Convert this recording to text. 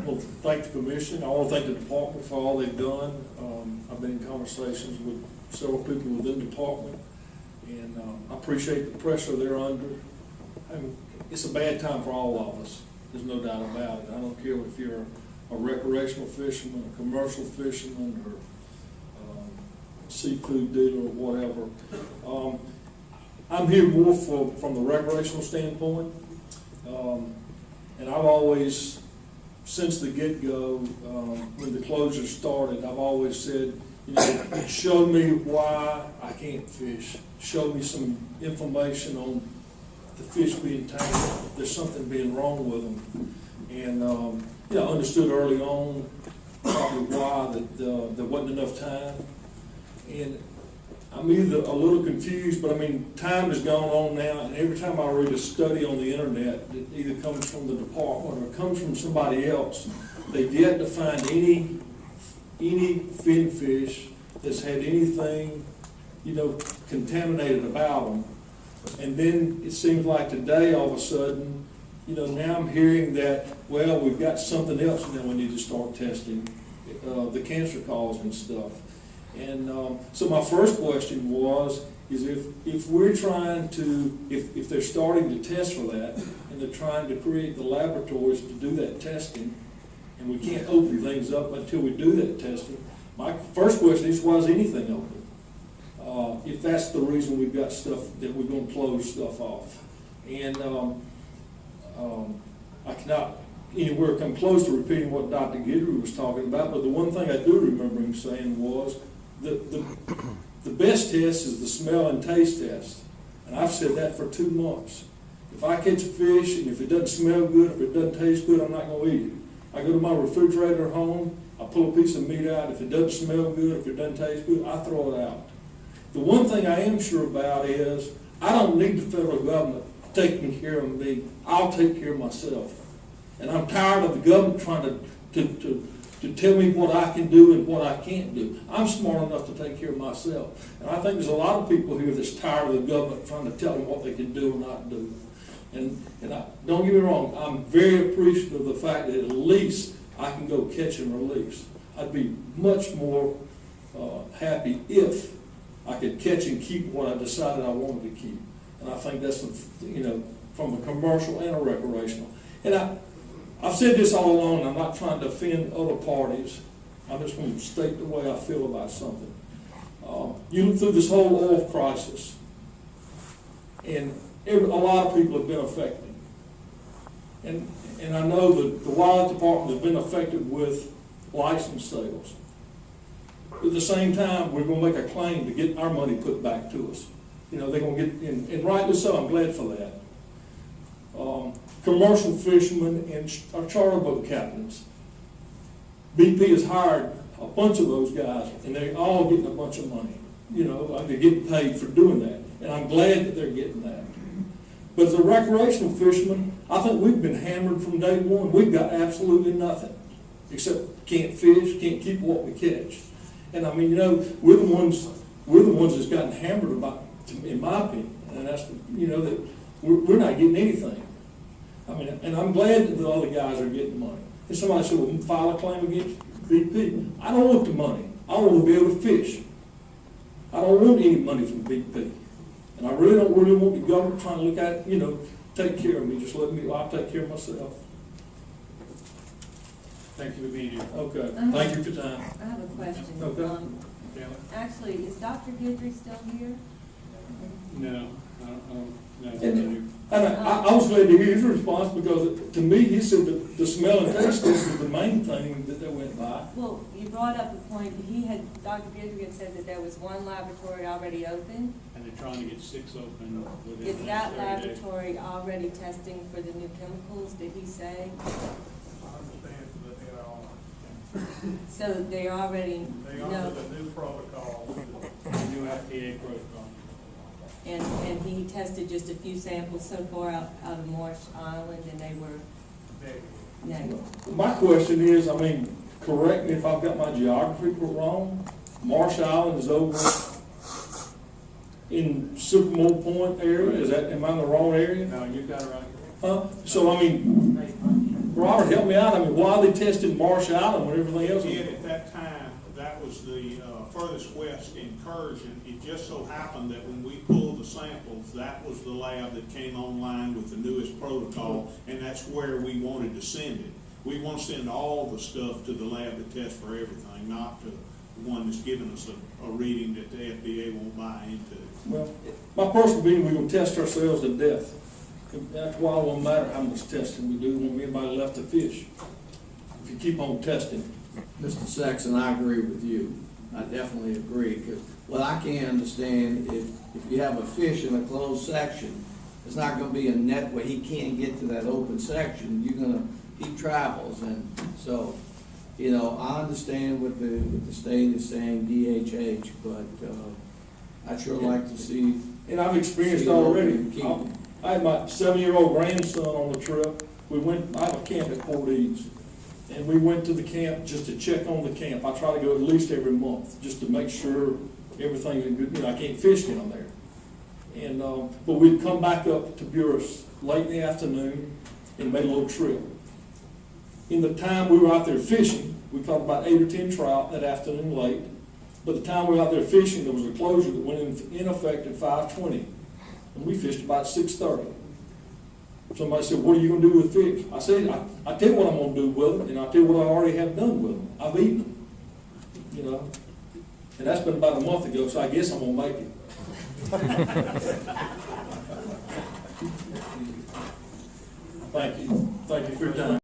well, thank the commission. I want to thank the department for all they've done. I've been in conversations with several people within the department, and I appreciate the pressure they're under. I mean, it's a bad time for all of us. There's no doubt about it. I don't care if you're a recreational fisherman, a commercial fisherman, or seafood dealer, or whatever. I'm here more from the recreational standpoint, and I've always, since the get-go, when the closure started, I've always said, you know, show me why I can't fish. Show me some information on the fish being tamed, if there's something being wrong with them. And, you know, I understood early on probably why that there wasn't enough time. And I'm either a little confused, but I mean, time has gone on now, and every time I read a study on the internet, it either comes from the department or comes from somebody else. They've yet to find any fin fish that's had anything, you know, contaminated about them. And then it seems like today, all of a sudden, you know, now I'm hearing that, well, we've got something else now we need to start testing, the cancer causing stuff. And so my first question is if we're trying to, if they're starting to test for that, and they're trying to create the laboratories to do that testing, and we can't open things up until we do that testing, my first question is, why is anything open? If that's the reason we've got stuff that we're going to close stuff off. And I cannot anywhere come close to repeating what Dr. Guidry was talking about, but the one thing I do remember him saying was the best test is the smell and taste test. And I've said that for 2 months. If I catch a fish and if it doesn't smell good, if it doesn't taste good, I'm not going to eat it. I go to my refrigerator at home, I pull a piece of meat out. If it doesn't smell good, if it doesn't taste good, I throw it out. The one thing I am sure about is I don't need the federal government taking care of me. I'll take care of myself. And I'm tired of the government trying to tell me what I can do and what I can't do. I'm smart enough to take care of myself. And I think there's a lot of people here that's tired of the government trying to tell them what they can do or not do. And don't get me wrong, I'm very appreciative of the fact that at least I can go catch and release. I'd be much more happy if I could catch and keep what I decided I wanted to keep. And I think that's, you know, from a commercial and a recreational. And I've said this all along, I'm not trying to offend other parties. I'm just going to state the way I feel about something. You look through this whole oil crisis, and a lot of people have been affected. And I know that the wildlife department has been affected with license sales. At the same time, we're going to make a claim to get our money put back to us. You know, they're going to get, and rightly so, I'm glad for that. Commercial fishermen and our charter boat captains. BP has hired a bunch of those guys, and they're all getting a bunch of money. You know, like they're getting paid for doing that, and I'm glad that they're getting that. But as a recreational fisherman, I think we've been hammered from day one. We've got absolutely nothing, except can't fish, can't keep what we catch. And I mean, you know, we're the ones that's gotten hammered about, in my opinion, and that's, you know, that we're not getting anything. I mean, and I'm glad that the other guys are getting money. And somebody said, well, file a claim against BP. I don't want the money. I want to be able to fish. I don't want any money from BP. And I really don't want the government trying to look at, you know, take care of me. Just let me, I'll take care of myself. Thank you for being here. Okay. Thank you for your time. I have a question. Okay. Actually, is Dr. Guidry still here? No. And I was glad to hear his response, because to me, he said that the smell and taste test was the main thing that they went by. Well, you brought up a point. Dr. Guidry had said that there was one laboratory already open. And they're trying to get 6 open within Is the that next 30 days. laboratory already testing for the new chemicals, did he say? I understand that they are. So they already They know. under the new protocol. The new FDA protocol. And he tested just a few samples so far out of Marsh Island, and they were negative. My question is, I mean, correct me if I've got my geography wrong. Marsh Island is over in Sycamore Point area. Am I in the wrong area? No, you got it right. Huh? So I mean, Robert, help me out, I mean, why they tested Marsh Island when everything else was? Ed, at that time, that was the furthest west incursion. It just so happened that when we pulled the samples, that was the lab that came online with the newest protocol, and that's where we wanted to send it. We want to send all the stuff to the lab to test for everything, not to the one that's giving us a reading that the FDA won't buy into. Well, my personal opinion, we're gonna test ourselves to death. That's why it won't matter how much testing we do, won't be anybody left to fish. If you keep on testing. Mr. Sexton, I agree with you. I definitely agree, because what I can't understand, if you have a fish in a closed section, it's not gonna be a net where he can't get to that open section. He travels, and so, you know, I understand what the state is saying, DHH, but, I'd sure like to see. And I've experienced See what already. we can keep. I had my 7-year-old grandson on the trip. I have a camp at Port Eads. And we went to the camp just to check on the camp. I try to go at least every month, just to make sure everything's in good, you know, I can't fish down there. And, but we'd come back up to Buras late in the afternoon and made a little trip. In the time we were out there fishing, we caught about 8 or 10 trout that afternoon late. But the time we were out there fishing, there was a closure that went in effect at 5:20. And we fished about 6:30. Somebody said, what are you gonna do with fish? I said, I tell you what I'm gonna do with them, and I tell you what I already have done with them. I've eaten them, you know. And that's been about a month ago, so I guess I'm gonna make it. Thank you for your time.